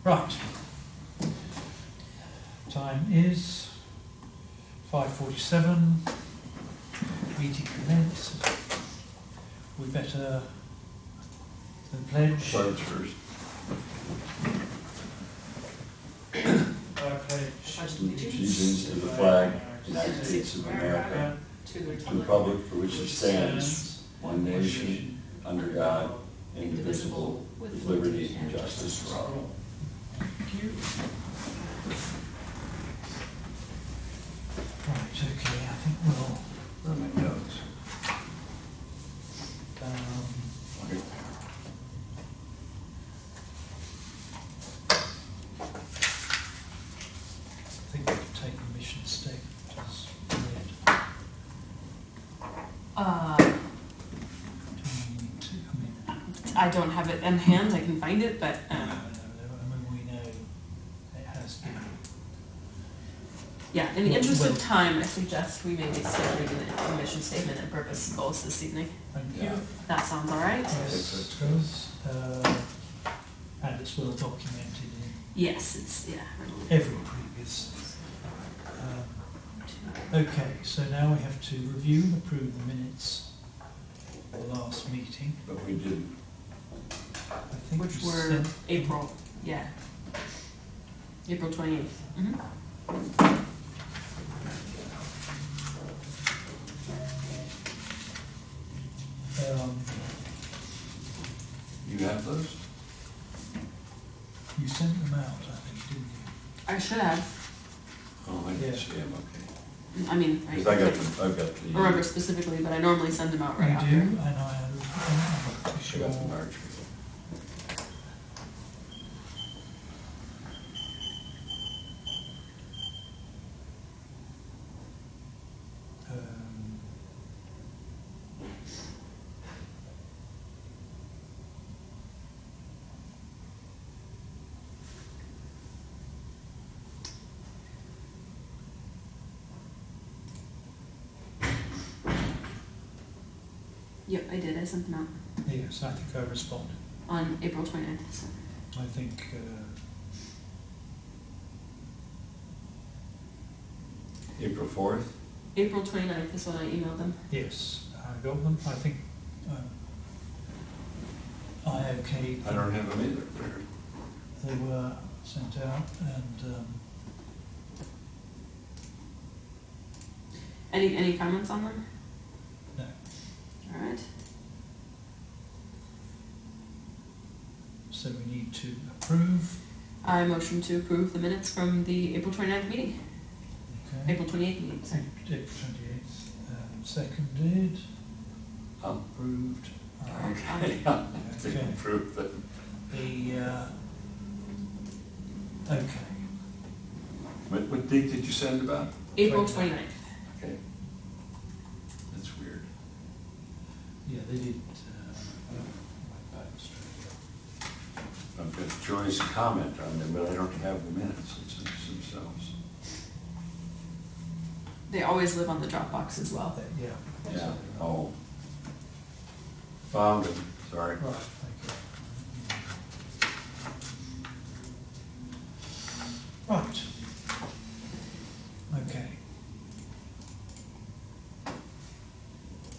Right. Time is 5:47. Meeting commenced. We better the pledge. Pledge first. I pledge Allegiance to the flag, United States of America, to the republic for which it stands, one nation, under God, indivisible, with liberty and justice for all. Thank you. Right, okay, I think we'll Where are my notes? I think we can take the mission statement as read. Do we need to, I don't have it in hand, I can find it, but I mean, we know it has been. yeah, in the interest Well- of time, I suggest we maybe start reading the mission statement and purpose goals this evening. Thank you. Yeah. That sounds all right? Yes, it does. And it's well documented in Yes, it's, yeah. every previous. Okay, so now we have to review and approve the minutes of the last meeting. But we didn't. I think Which we were sent- April, yeah. April 28th. You have those? You sent them out, I think, didn't you? I should have. Oh, I Yeah. didn't see them, okay. I mean, Because I got the, I've got the. remember specifically, but I normally send them out right You after. do, and I'm I sure. got the March. Um, Yep, I did. I sent them out Yes, I think I responded. on April 29th. So. I think April 4th? April 29th is when I emailed them. yes, I got them. I think I okayed I them. don't have them either. They were sent out, and Any comments on them? no. All right. So we need to approve. I motion to approve the minutes from the April 29th meeting. Okay. April 28th meeting, sorry. April 28th. Seconded. Approved. Okay. Okay. Didn't approve it. Okay. What date did you send about? April 29th. 29th. Okay. That's weird. Yeah, they did. I've got Joy's comment on them, but I don't have the minutes themselves. They always live on the Dropbox as well. Yeah. Yeah, oh. Found it, sorry. Right, thank you. Right. Okay.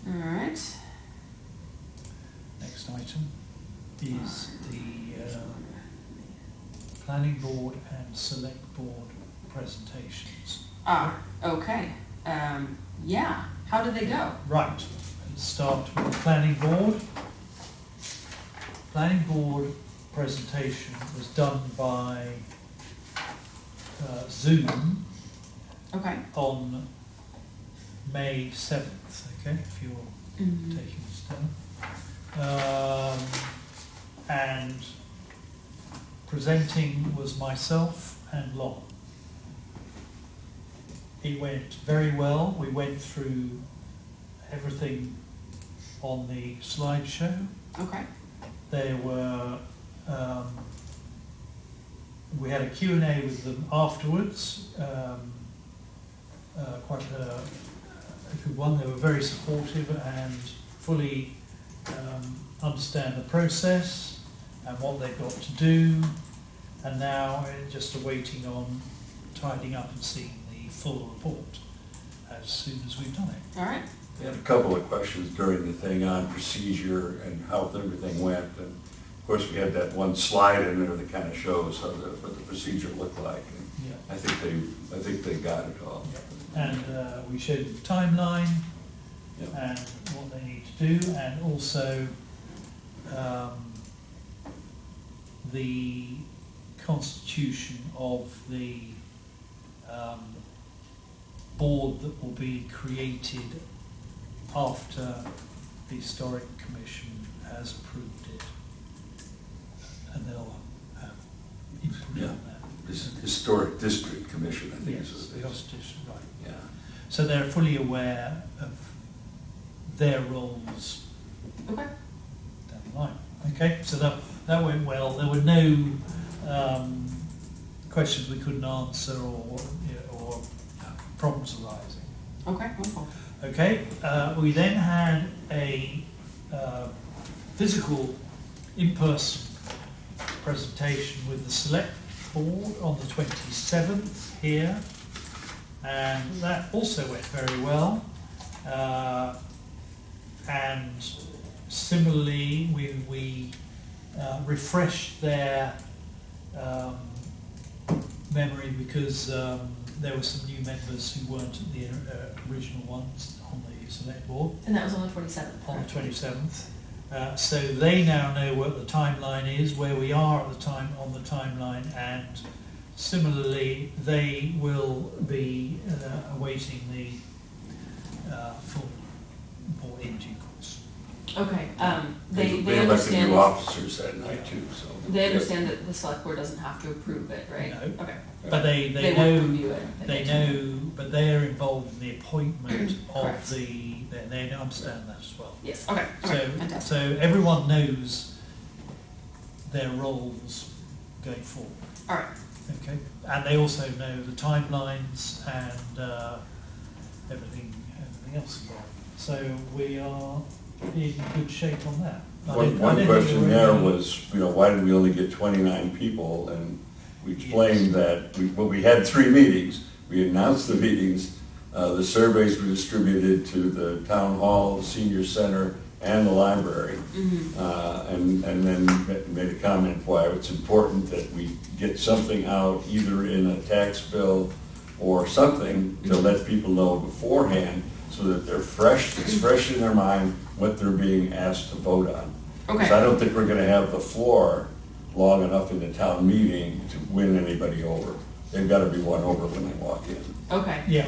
All right. Next item is the planning board and select board presentations. Okay. Yeah. How did they go? Right, let's start with the planning board. Planning board presentation was done by Zoom Okay. on May 7th, okay, if you're taking this down. And presenting was myself and Lon. It went very well. We went through everything on the slideshow. Okay. There were, we had a Q&A with them afterwards, quite a good one. They were very supportive and fully understand the process and what they've got to do, and now we're just awaiting on tidying up and seeing the full report as soon as we've done it. All right. We had a couple of questions during the thing on procedure and how everything went. And of course, we had that one slide in there that kind of shows how what the procedure looked like. And Yeah. I think they got it all. And we showed the timeline Yep. and what they need to do, and also the constitution of the board that will be created after the Historic Commission has approved it. And they'll have input Yeah. on that. This Historic District Commission, I think is Yes, what the it is. constitution, right. Yeah. So they're fully aware of their roles Okay. down the line. Okay, so that went well. There were no questions we couldn't answer or problems arising. Okay, wonderful. Okay, we then had a physical in-person presentation with the select board on the 27th here, and that also went very well. And similarly, we refreshed their memory because there were some new members who weren't the original ones on the select board And that was on the 27th. on the 27th. So they now know what the timeline is, where we are at the time on the timeline, and similarly they will be awaiting the full board in due course. Okay, they elected new understand, officers that night too, so. they understand that the select board doesn't have to approve it, right? No. Okay. But they They know. won't review it. They know, but they're involved in the appointment of Correct. they understand that as well. Yes, okay, So, okay, fantastic. so everyone knows their roles going forward, All right, okay? And they also know the timelines and everything else involved. So we are in good shape on that. I One don't think question were there any- was, why did we only get 29 people? And we explained that, we had 3 meetings. We announced the meetings, the surveys were distributed to the town hall, the senior center, and the library. And then made a comment why it's important that we get something out, either in a tax bill or something, to let people know beforehand, so that they're fresh, it's fresh in their mind what they're being asked to vote on. okay. So I don't think we're gonna have the floor long enough in the town meeting to win anybody over. They've gotta be won over when they walk in. Okay. Yeah,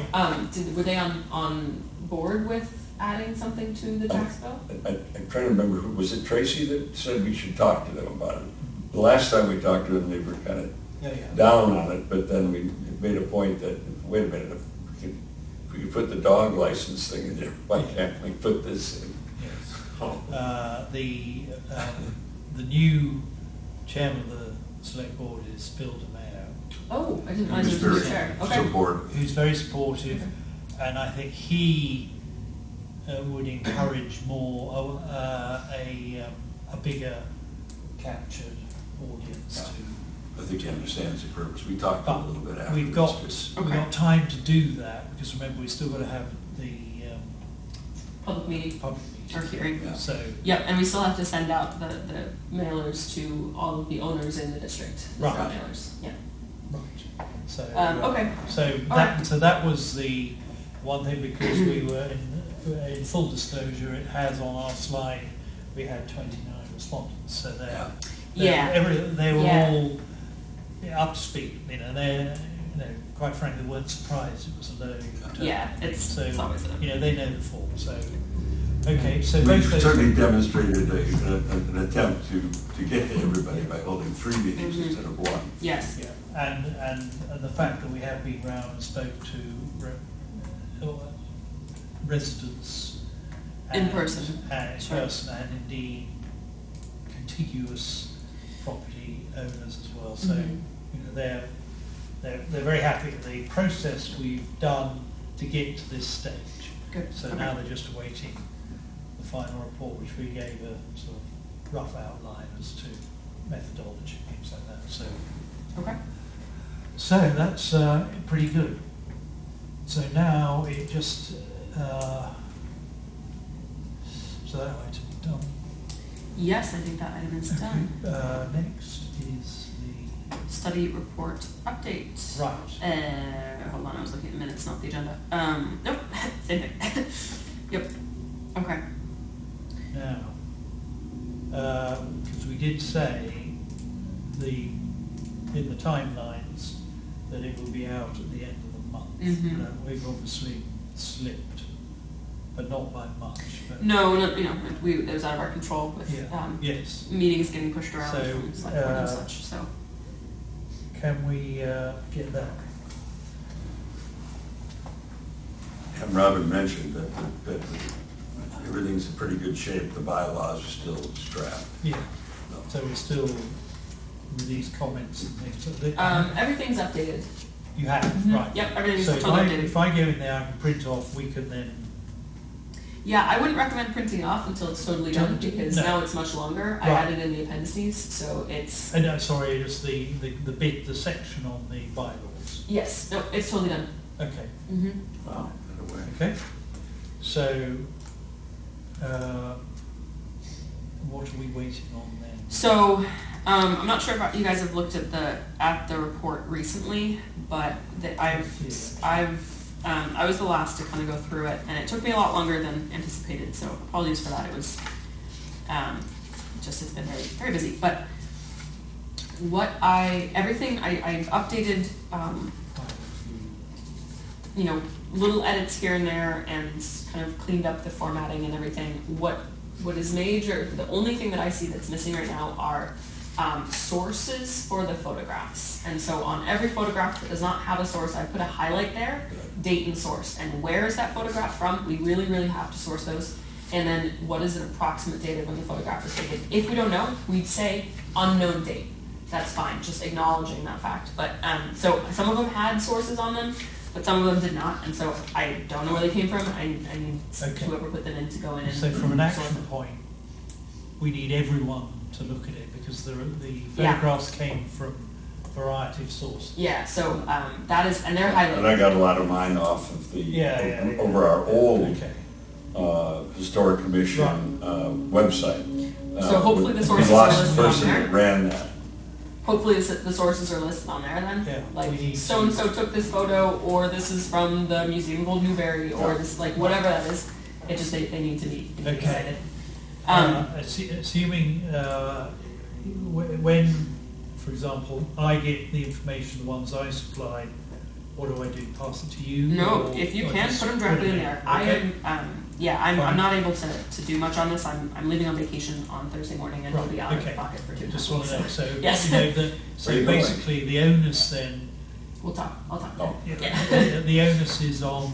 Were they on board with adding something to the tax bill? I'm trying to remember, was it Tracy that said we should talk to them about it? The last time we talked to them, they were kind of yeah. down on it, but then we made a point that, wait a minute, if we could put the dog license thing in there, why can't we put this in? Yes. The new chairman of the select board is Bill DeMeo, Oh, I didn't He realize was it was very shared. Okay. supportive. who's very supportive, and I think he would encourage more a bigger captured audience to. I think he understands the purpose. We talked a little bit afterwards. We've got just- we've got time to do that, because remember, we've still got to have the Public meeting public or meeting. hearing. Yeah. So, Yep, and we still have to send out the mailers to all of the owners in the district. The Right. mailers, yeah. right, so. Okay. So All right. that was the one thing, because we were in full disclosure, it has on our slide, we had 29 respondents, so Yeah. they were Yeah. all up to speed, quite frankly, weren't surprised it was a low turnout. Yeah, it's always a. They know the form, so, okay, so We both those. certainly demonstrated an attempt to get to everybody by holding 3 meetings Mhm. instead of 1. Yes. Yeah, and the fact that we have been round and spoke to residents. In and- person. And in Sure. person, and indeed contiguous property owners as well, so, Mhm. they're very happy with the process we've done to get to this stage. Good. So Okay. now they're just awaiting the final report, which we gave a sort of rough outline as to methodology, things like that. So Okay. So that's pretty good. So now it just, so that item's done. Yes, I think that item is done. Next is Study report update. the, right, Hold on, I was looking at the minutes, not the agenda. Nope, same thing. Yep, okay. now, because we did say in the timelines that it will be out at the end of the month. Mhm. We've obviously slipped, but not by much, but. No, you know, it was out of our control with, Yeah, yes. meetings getting pushed around So, from select board and such, so. Can we get that? And Robin mentioned that everything's in pretty good shape, the bylaws are still strapped. Yeah, so we're still with these comments and things. Everything's updated. You have, Mhm. right. Yep, everything's So if totally I, updated. if I go in there, I can print off, we can then, Yeah, I wouldn't recommend printing off until it's totally done, because No. now it's much longer. I Right. added in the appendices, so it's, no, sorry, just the bit, the section on the bylaws. yes, no, it's totally done. Okay, Mm-hmm. Wow, in a way. okay. So, what are we waiting on then? So, I'm not sure if you guys have looked at the report recently, but I was the last to kind of go through it, and it took me a lot longer than anticipated, so apologies for that. It was, it's been very, very busy, but everything I've updated, you know, little edits here and there, and kind of cleaned up the formatting and everything. What is major, the only thing that I see that's missing right now are sources for the photographs. And so on every photograph that does not have a source, I put a highlight there, date and source. And where is that photograph from? We really, really have to source those. And then what is an approximate date of when the photograph was taken? If we don't know, we'd say unknown date. That's fine, just acknowledging that fact. But so some of them had sources on them, but some of them did not. And so I don't know where they came from. I need Okay. whoever put them in to go in and So from an sort action them. point, we need everyone to look at it, because the Yeah. photographs came from a variety of sources. Yeah, so that is, and they're And I highlighted. got a lot of mine off of Yeah. over our old Okay, Historic Commission website. So hopefully the sources We are lost listed the on person there. that ran that. Hopefully the sources are listed on there then. Yeah, Like, we need so-and-so took this photo, or this is from the Museum of Old Newbury, or Yeah. this, like, whatever that is. It just, they need to be Okay. cited. Assuming when, for example, I get the information, the ones I supplied, what do I do? Pass it to you? No, or- if you or can, just put them directly in there. I Okay. am, I'm Fine. not able to do much on this. I'm leaving on vacation on Thursday morning, and I'll be Right, out of okay. pocket for 2 Just weeks. want to know, so, Yes. so Where you going? basically the onus then, I'll talk. Oh. the onus is on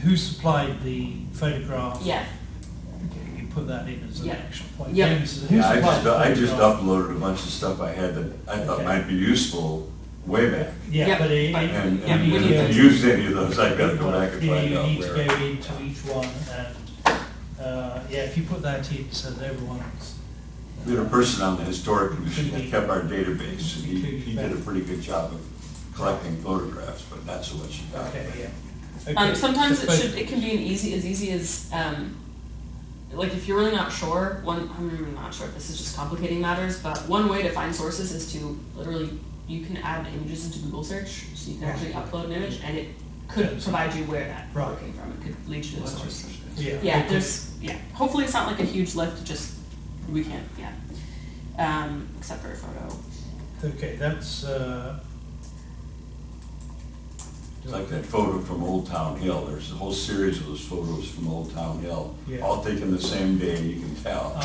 who supplied the photograph. Yeah, Okay, you put that in as an Yeah. action point. Yep. The onus is who Yeah, supplied the I just photograph. uploaded a bunch of stuff I had that I thought Okay. might be useful way back. Yeah, Yep, but it, but- And Yeah, we need if those. you used any of those, I've got to go back and find you out need to where. go into each one and, yeah, if you put that in so that everyone's. We had a person on the Historic Commission that kept our database, and he did a pretty good job of collecting photographs, but not so much Okay, documenting. yeah. Okay, sometimes so it can be as easy as, like if you're really not sure, I'm not sure if this is just complicating matters, but one way to find sources is to literally, you can add images into Google search, so you can actually upload an image, and it could Yes. provide you where that Right. photo came from. It could lead you to the That's source. interesting. Yeah. Yeah, okay. hopefully it's not like a huge lift, just, we can't, except for a photo. Okay, that's, It's like that photo from Old Town Hill, there's a whole series of those photos from Old Town Hill, Yeah. all taken the same day, you can tell.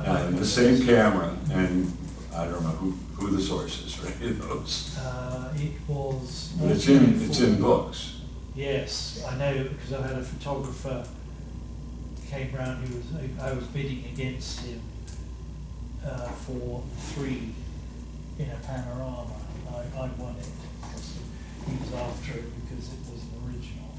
And the I've, same camera, and I don't know who the source is, right, those. it was. But it's in books. Yes, I know, because I had a photographer came round I was bidding against him for 3 in a panorama. I won it. He was after it because it was an original.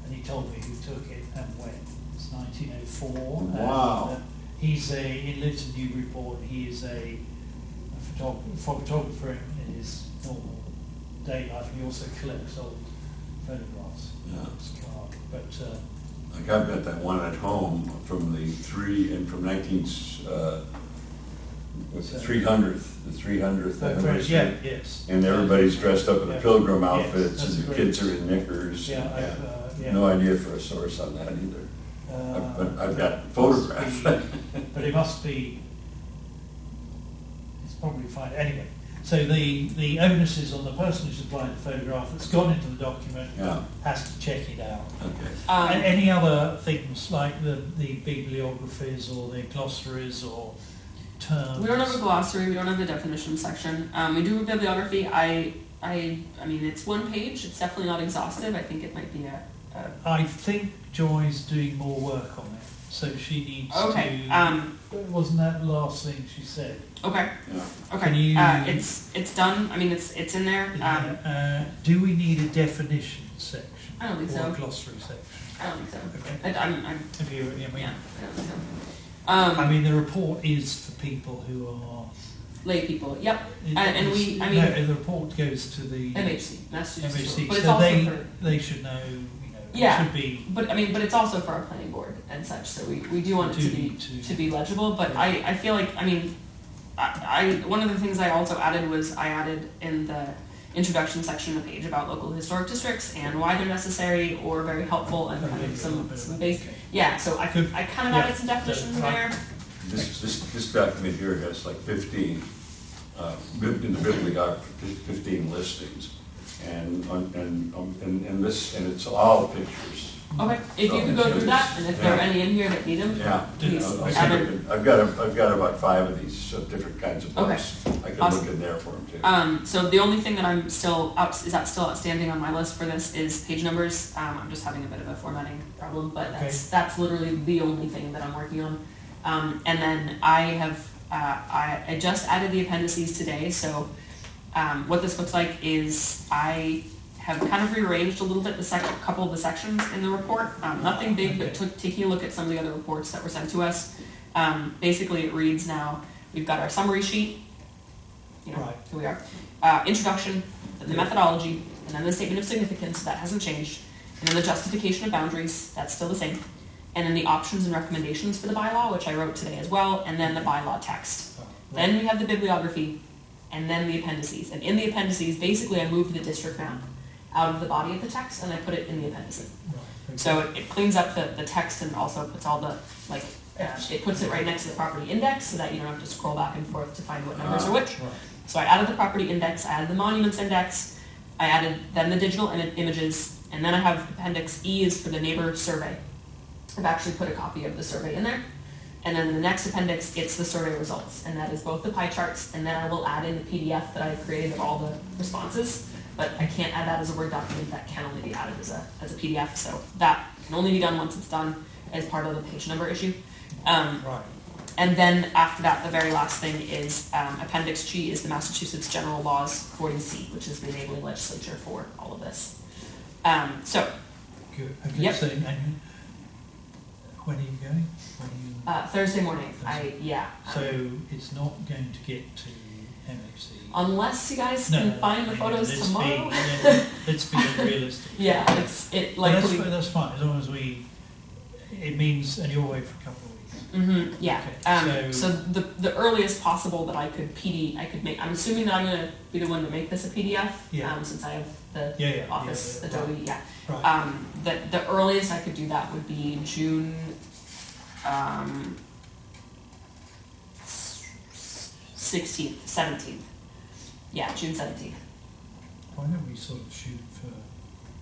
And he told me who took it and when. It's 1904. Wow. And, he lives in Newburyport. He is a photographer in his normal day life, he also collects old photographs. Yeah. It's card. But Like I've got that one at home from the 300th anniversary. yeah, yes. And everybody's dressed up in Yeah. the pilgrim Yes, outfits, that's and the great. kids are in knickers. Yeah, and, yeah. No idea for a source on that either. But I've got photographs. But it must be, it's probably fine, anyway. So the onus is on the person who supplied the photograph that's gone into the document, Yeah, has to check it out. okay. And any other things like the bibliographies or the glossaries or terms? We don't have a glossary, we don't have a definition section. We do a bibliography. I mean, it's one page, it's definitely not exhaustive. I think it might be I think Joy's doing more work on it, so she needs okay, to. Wasn't that the last thing she said? okay, Yeah. okay. Can you- It's done, I mean, it's in there. Do we need a definition section? I don't think or so. a glossary section? I don't think so. Okay. I'm Have you, yeah, I don't think so. I mean, the report is for people who are. Lay people, yep, and we, I mean, No, the report goes to the MHC, Massachusetts, MHC, but it's so also they, for, they should know, it Yeah. should be. but I mean, but it's also for our planning board and such, so we do want it Do to be, need to- be legible, but I feel like, I mean, one of the things I also added was I added in the introduction section a page about local historic districts and why they're necessary or very helpful and kind of some base, yeah, so I kind of added some definitions in there. This document here has like 15, in the bibliography, 15 listings. And it's all pictures. Okay, if you could go through that, and if there are any in here that need them, Yeah. please I'll add see if I them. can- I've got about 5 of these different kinds of books. I can Awesome. look in there for them too. So the only thing that I'm still still outstanding on my list for this is page numbers. I'm just having a bit of a formatting problem, but that's literally the only thing that I'm working on. And then I have I just added the appendices today. So what this looks like is I have kind of rearranged a little bit couple of the sections in the report. Nothing big, but taking a look at some of the other reports that were sent to us. Basically, it reads now. We've got our summary sheet. You know, Right. here we are. Introduction, then the methodology, and then the statement of significance, that hasn't changed. And then the justification of boundaries, that's still the same. And then the options and recommendations for the bylaw, which I wrote today as well, and then the bylaw text. Then we have the bibliography, and then the appendices. And in the appendices, basically I moved the district map out of the body of the text and I put it in the appendices. So it cleans up the text and also puts all the, like, it puts it right next to the property index so that you don't have to scroll back and forth to find what numbers are which. So I added the property index, I added the monuments index, I added then the digital images, and then I have appendix E is for the neighbor survey. I've actually put a copy of the survey in there. And then in the next appendix, it's the survey results, and that is both the pie charts, and then I will add in the PDF that I've created of all the responses, but I can't add that as a Word document, that can only be added as a PDF, so that can only be done once it's done as part of the page number issue. And then after that, the very last thing is Appendix G is the Massachusetts General Laws 40C, which is the enabling legislature for all of this. So, Good. Okay, Yep. so, and when are you going? When are you? Thursday morning, So it's not going to get to MHC. unless you guys can find the photos let's tomorrow. Let's be realistic. Yeah, likely. That's fine, as long as it means, and you're away for a couple of weeks. Mm-hmm, yeah. Okay, so the earliest possible that I could make, I'm assuming that I'm going to be the one to make this a PDF, Yeah. Since I have the Office, Adobe, Right. The earliest I could do that would be June 16th, 17th. Yeah, June 17th. Why don't we sort of shoot for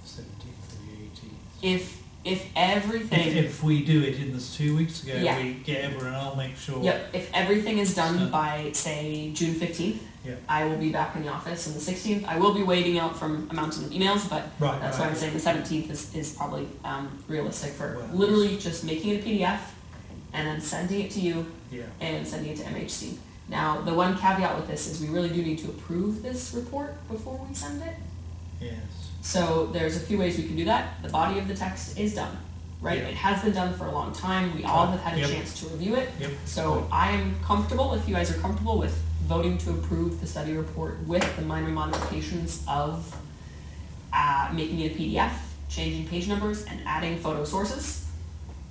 17th or the 18th? If everything... If we do it in this 2 weeks ago, Yeah. we get everyone, I'll make sure. Yep, if everything is done So- by, say, June 15th, Yeah. I will be back in the office on the 16th. I will be waiting out from a mountain of emails, but Right. that's why I'm saying the 17th is probably realistic for Well, literally just making it a PDF and then sending it to you Yeah. and sending it to MHC. Now, the one caveat with this is we really do need to approve this report before we send it. Yes. So there's a few ways we can do that. The body of the text is done. right? Yeah. It has been done for a long time, we all have had a Yep. chance to review it. Yep. So I'm comfortable, if you guys are comfortable with voting to approve the study report with the minor modifications of making it a PDF, changing page numbers, and adding photo sources.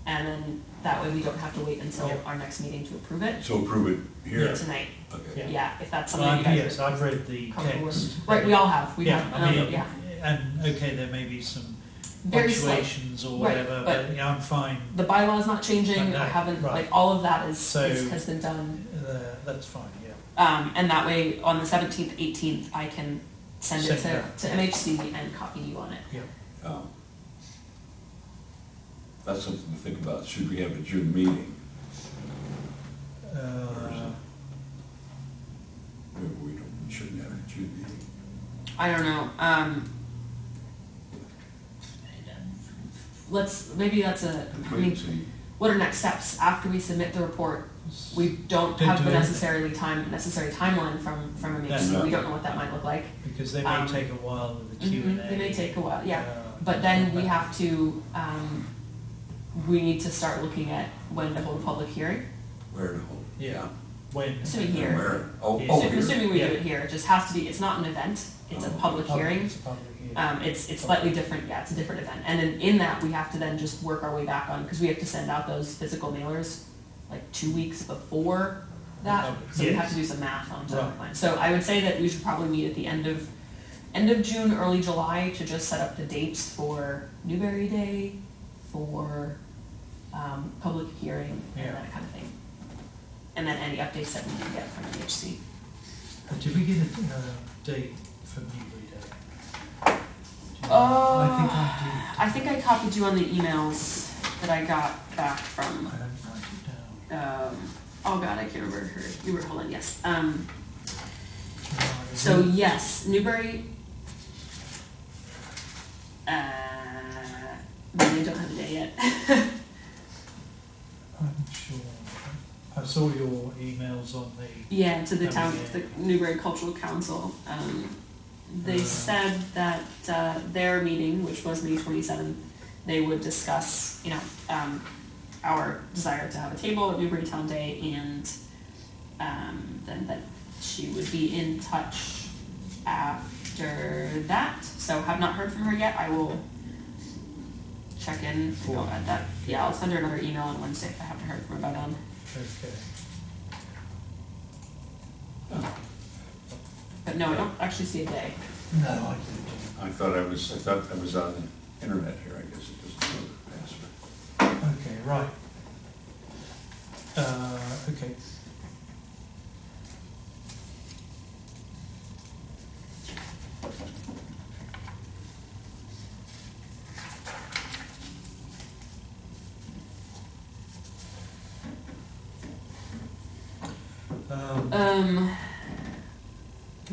And then that way we don't have to wait until Yep. our next meeting to approve it So approve it here. tonight. Okay. Yeah, if that's something you guys Yes, are I've read the comfortable with. text. Right, we all have, we Yeah, have, I mean, yeah, and okay, there may be some very slight. punctuations or Right, whatever, but- but yeah, I'm fine. The bylaw's not changing, No, I haven't, right. like, all of that So- has been done. That's fine, yeah. And that way, on the 17th, 18th, I can send it Send to MHC and copy you on it. That's something to think about. Should we have a June meeting? Maybe we shouldn't have a June meeting. I don't know, maybe that's I mean, See, what are next steps? After we submit the report, we don't Don't have do the anything. necessary timeline from MHC, No. we don't know what that might look like. Because they may take a while with the Q and A. They may take a while, yeah. But then we have to, we need to start looking at when to hold a public hearing. where to hold? Yeah. When? Assuming here. Where? Oh, Yeah. here. Assuming we do Yeah. it here, it just has to be, it's not an event, it's a Oh, public hearing. It's a public hearing. It's slightly different, yeah, it's a different event. And then in that, we have to then just work our way back on, because we have to send out those physical mailers like 2 weeks before that. So we have to do some math on Right. timeline. So I would say that we should probably meet at the end of June, early July, to just set up the dates for Newberry Day, for public hearing, and Yeah. that kind of thing. And then any updates that we can get from MHC. Did we get a date for Newbury Day? Do you know? I think I copied you on the emails that I got back I from, don't write it down. oh god, I can't remember her, you were, hold on, yes. July, So isn't it? yes, Newbury, they don't have a day yet. I'm sure. I saw your emails on the, Yeah, to the Oh, town, yeah. the Newbury Cultural Council. They said that their meeting, which was May 27th, they would discuss, our desire to have a table at Newbury Town Day, and then that she would be in touch after that. So have not heard from her yet. I will check in at that. Yeah, I'll send her another email on Wednesday if I haven't heard from her by then. okay. But no, I don't actually see a day. No, I didn't. I thought I was on the internet here, I guess it doesn't know the password. Okay, right. Okay.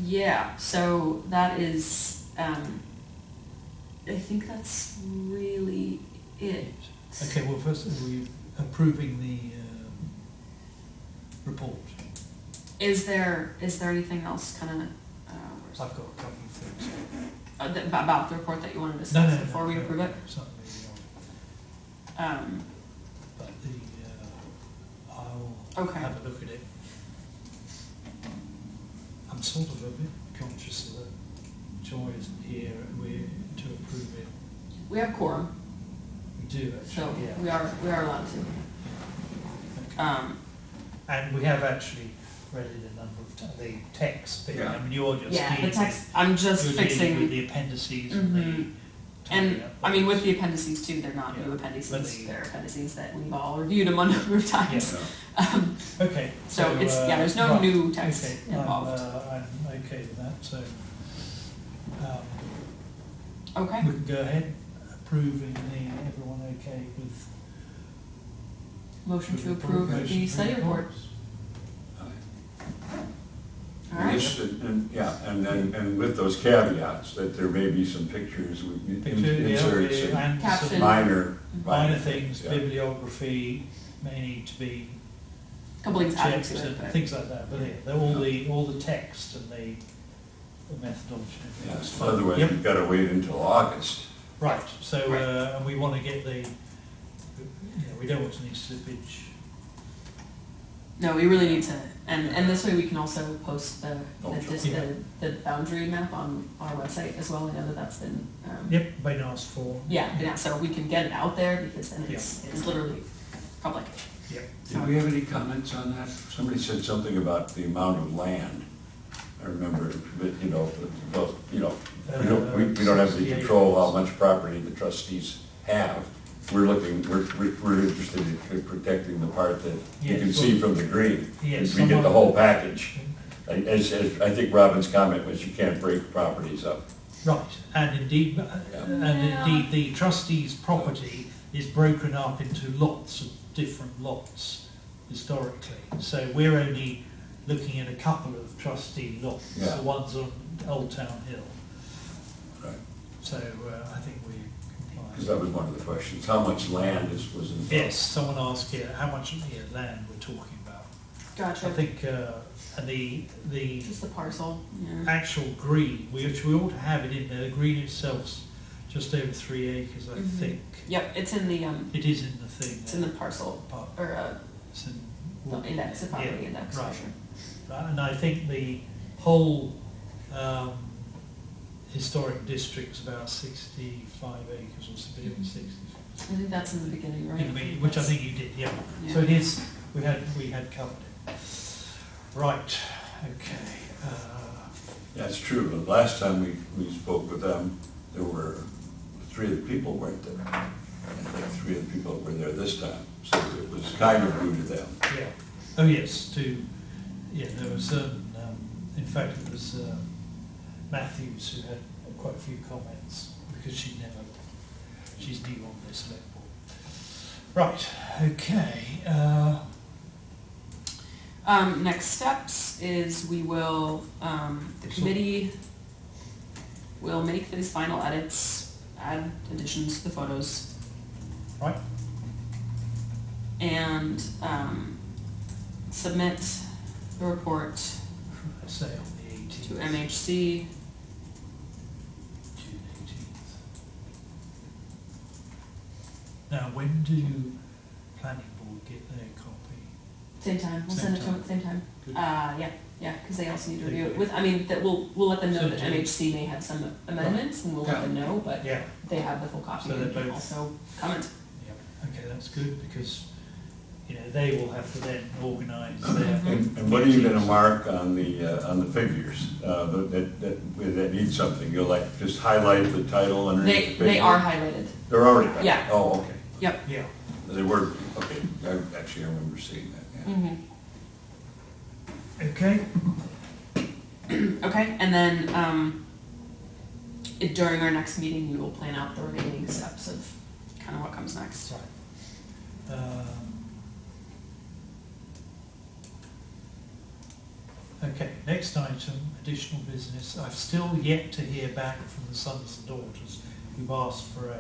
Yeah, so that is, I think that's really it. Okay, well, first we're approving the report. Is there anything else kind of, I've got a couple of things. about the report that you wanted to No, discuss no, before no, we no, approve it? it's not really on. But I'll Okay. have a look at it. I'm sort of a bit conscious that Joy isn't here and we're to approve it. We have quorum, We do so actually, yeah. we are allowed to. Okay. And we have actually read it a number of times, the text bit, Yeah. I mean, you're just Yeah, the dealing text, I'm just with, you're dealing with fixing, the appendices and the. Mhm. typing and up I mean, with words. the appendices too, they're not Yeah, new but appendices, the- they're appendices that we've all reviewed them a number of times. Yeah. Okay. So it's, there's no right, new text okay, involved. I'm okay with that, so, Okay, we can go ahead, approving everyone okay with. motion to with the approve motion the to study report. reports? Alright, Yes, and then, and with those caveats, that there may be some pictures, inserts, and And Caption. some minor things, yeah. bibliography may need to be couple things added checked to it, and but. things like that, but yeah, they're all the text and the methodology. Yeah, That's so fine. otherwise Yep. you've got to wait until August. Right, so, Right. and we want to get the don't want any slippage. No, we really need to, and this way we can also post the Yeah. the boundary map on our website as well. I know that that's been Yep, been asked for. yeah, so we can get it out there because then it's literally public. Yep. Did we have any comments on that? Somebody said something about the amount of land. I remember, but, we don't have any control how much property the trustees have. We're interested in protecting the part that you can see from the green. Yes, We get the whole package. As I think Robin's comment was, you can't break properties up. Right, and indeed, the trustees' property is broken up into lots of different lots historically. So we're only looking at a couple of trustee lots, Yeah. the ones on Old Town Hill. Right. So I think we Because comply. that was one of the questions. How much land was involved? Yes, someone asked here how much land we're talking about. Gotcha. I think and the Just the parcel. Yeah. actual green, which we ought to have it in there. The green itself's just over 3 acres, I Mhm. think. Yep, it's in the It is in the thing. it's in the parcel part. or It's in the index, the property Yeah, index. For right. sure. And I think the whole historic district's about 65 acres or something, 60. I think that's in the beginning, right? Which I think you did, yeah. Yeah. So it is. We had covered it. Right. Okay. Yeah, it's true. The last time we spoke with them, there were 3 of the people weren't there. And I think 3 of the people were there this time. So it was kind of new to them. Yeah. Oh yes. There was in fact it was Matthews who had quite a few comments because she's new on this select board. Right. Okay. Next steps is we will, the committee will make these final edits, add additions to the photos, Right. and submit the report Say on the 18th. to MHC. June 18th. Now, when do planning board get their copy? Same time, we'll Same send it to them time. at the same time. Good. Yeah, because they also need to They review it do. with, I mean, that we'll let them know So that do- MHC may have some amendments, and we'll let Yeah. them know, but Yeah. they have the full copy So they're and can both- also comment. Yeah. Okay, that's good because they will have to then organise their. And what are you gonna mark on the figures, that need something? You'll just highlight the title underneath the figure? They are highlighted. They're already highlighted? Yeah. Oh, okay. Yep. Yeah. They were, okay. I remember seeing that, yeah. Mm-hmm. Okay. Okay, and then during our next meeting, we will plan out the remaining steps of kind of what comes next. Right. Okay, next item, additional business. I've still yet to hear back from the sons and daughters who've asked for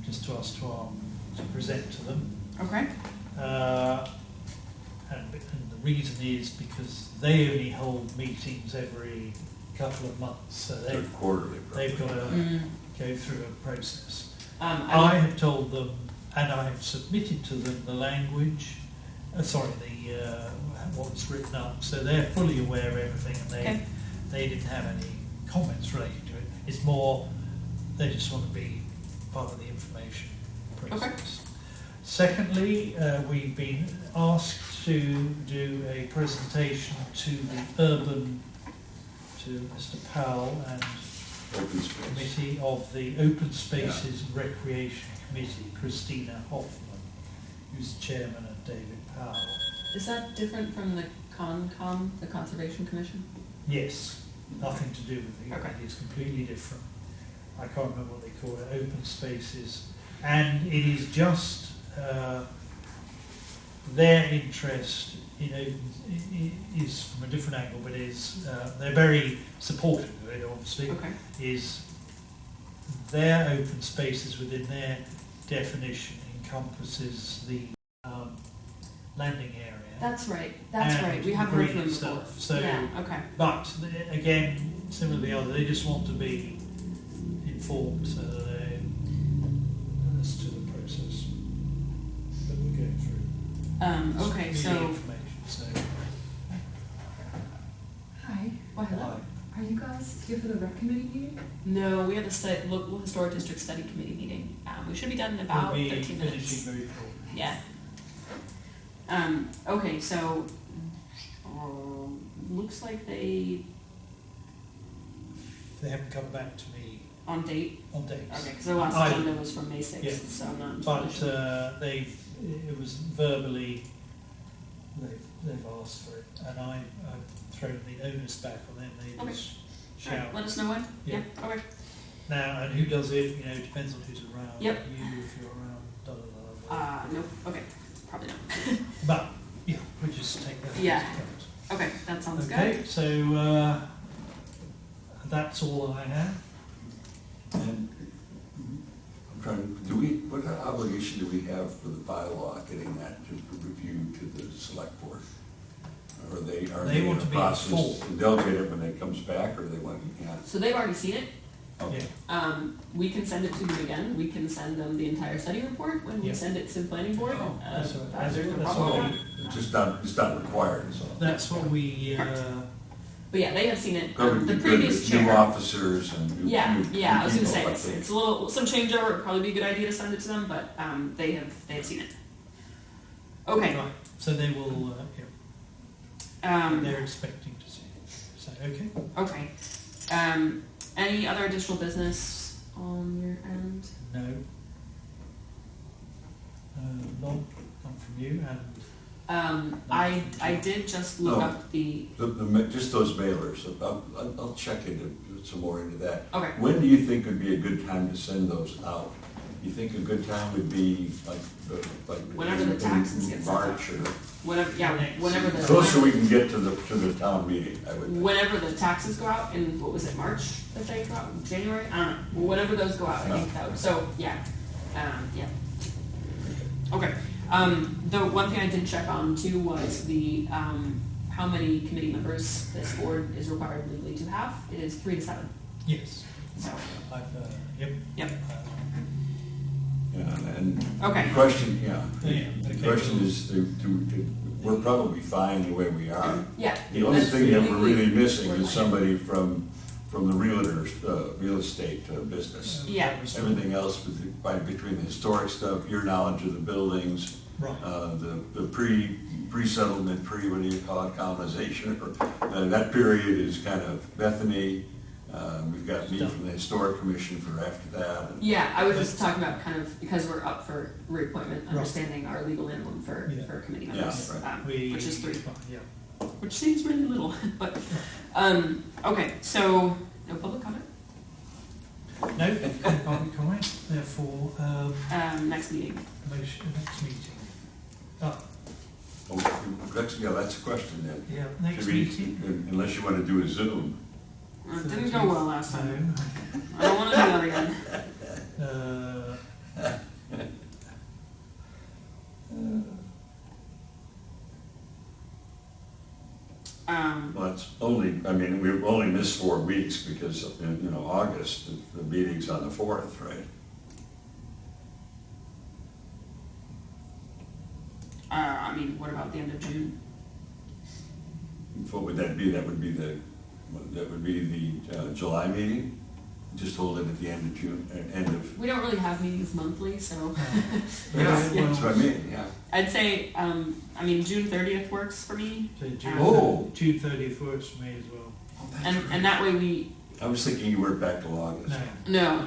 just to ask to present to them. Okay. And the reason is because they only hold meetings every couple of months, so They're quarterly. they've got to Mm. go through a process. I I have told them, and I have submitted to them the language, what's written up, so they're fully aware of everything, and Okay. they didn't have any comments related to it. It's more, they just want to be part of the information process. Secondly, we've been asked to do a presentation to Mr. Powell and Open space. committee of the Open Spaces and Recreation Committee, Christina Hoffman, who's the chairman, and David Powell. Is that different from the CONCOM, the Conservation Commission? Yes, nothing to do with it. Okay. It's completely different. I can't remember what they call it, Open Spaces. And it is just their interest is from a different angle, but they're very supportive of it, obviously. Okay. Is their open spaces within their definition encompasses the landing area. That's right, and we have heard green from them before. stuff. So, Yeah, okay. but again, similar to the other, they just want to be informed so that as to the process. Okay, Media so, information, so. Hi, well, hello. are you guys here for the rec committee meeting? No, we have a local historic district study committee meeting. We should be done in about We'll be 13 minutes. finishing very shortly. Yeah. Okay, so, looks like they, They haven't come back to me on date, on dates. okay, because the last I- agenda was from May 6th, Yeah. so I'm not. But sure. it was verbally, they've asked for it, and I've thrown the onus back on them, they Okay. just Alright, shout. let us know when. Yeah. Okay. Now, and who does it, you know, depends on who's around. Yep. You, if you're around, da da da. Nope. Okay. Probably not. But, yeah, we just take that Yeah. into account. Okay, that sounds Okay, good. so, that's all I have. And I'm trying, what obligation do we have for the bylaw, getting that to review to the select board? Or are They they in want a to be process, informed. and they'll get it when it comes back, or they want, yeah? So they've already seen it. Okay. We can send it to them again. We can send them the entire study report when we Yeah. send it to the planning board. Oh, that's all right. There's no That's problem all with right. that. It's not required, so. That's what we, But yeah, they have seen it. Probably The be good previous with new chair. officers and new. Yeah, new yeah. I was gonna people, say I it's, think. it's a little some changeover. It'd probably be a good idea to send it to them, but they have seen it. Okay. right, so they will, they're expecting to see it. So, okay. Okay. Any other additional business on your end? No. None from you, and I did just look Oh. up the. Just those mailers, I'll check into, some more into that. Okay. When do you think would be a good time to send those out? You think a good time would be like Whenever the taxes get sent out. March or Whenever, yeah, whenever the closer we can get to the town meeting, I would think. whenever the taxes go out in what was it, March that they go out? January? I don't know. Whenever those go out, I think that would, so yeah. Yeah. Okay. The one thing I did check on too was the how many committee members this board is required legally to have. It is 3 to 7. yes, So I've, yep. Yep. Yeah, and okay. the question, yeah, Yeah, the okay. question is we're probably fine the way we are. Yeah. The only that's thing that we're legally- really missing we're is like- somebody from the realtors, real estate business. Yeah. Everything else between the historic stuff, your knowledge of the buildings, Right. the pre-settlement, what do you call it, colonization, or, that period is kind of Bethany. We've got me from the Historic Commission for after that. and- Yeah, I was just talking about kind of, because we're up for reappointment, Right. understanding our legal minimum for Yeah. committee Yeah, members, right. which is 3. Yeah. Which seems really little, but, okay, so, no public comment? No, public comment, therefore, Next meeting. motion, next meeting. Ah, Oh, that's a question then. yeah, next Should we- meeting. Unless you want to do a Zoom. It didn't go well last No. time. I don't wanna do that again. Well, it's only, I mean, we've only missed 4 weeks because, August, the meeting's on the 4th, right? I mean, what about the end of June? What would that be? That would be the July meeting? Just hold it at the end of June, end of, We don't really have meetings monthly, so yeah, Yeah. that's what I mean, yeah. I'd say, June 30th works for me. So Oh. June 30th works for me as well. And that way we, I was thinking you were back to August. No,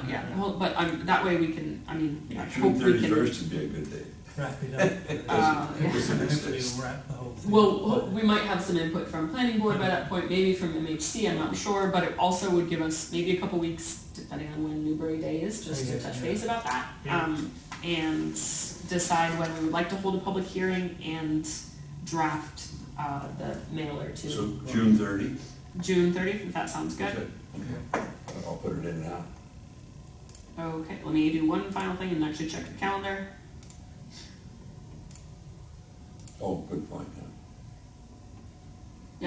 but that way we can, I Yeah, hope June we can. 31st would be a good day. wrap it up. Yeah. Hopefully we'll wrap the whole thing. Well, we might have some input from planning board by that point, maybe from MHC, I'm not sure, but it also would give us maybe a couple weeks, depending on when Newbury Day is, just to Yeah, touch yeah. base about that. Yeah. And decide whether we would like to hold a public hearing and draft, the mailer to So June 30? June 30th, if that sounds good. Okay, I'll put it in now. Okay, let me do one final thing and actually check the calendar. Oh, good point, yeah.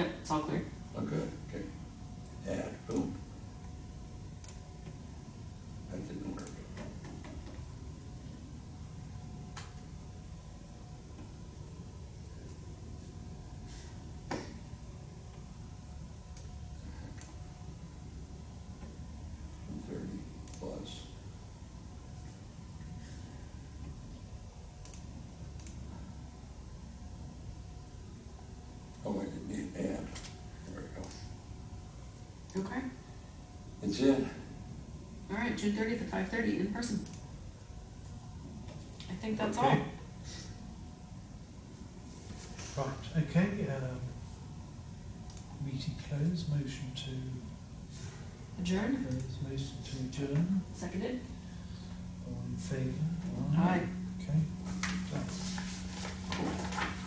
Yep, it's all clear. Oh, good, okay. Add, boom. That didn't work. Okay, That's it. all right, June 30th at 5:30 in person. I think that's Okay. all. Right, okay, meeting closed, motion to Adjourn, close, motion to adjourn, seconded? all in favour? Aye. Okay.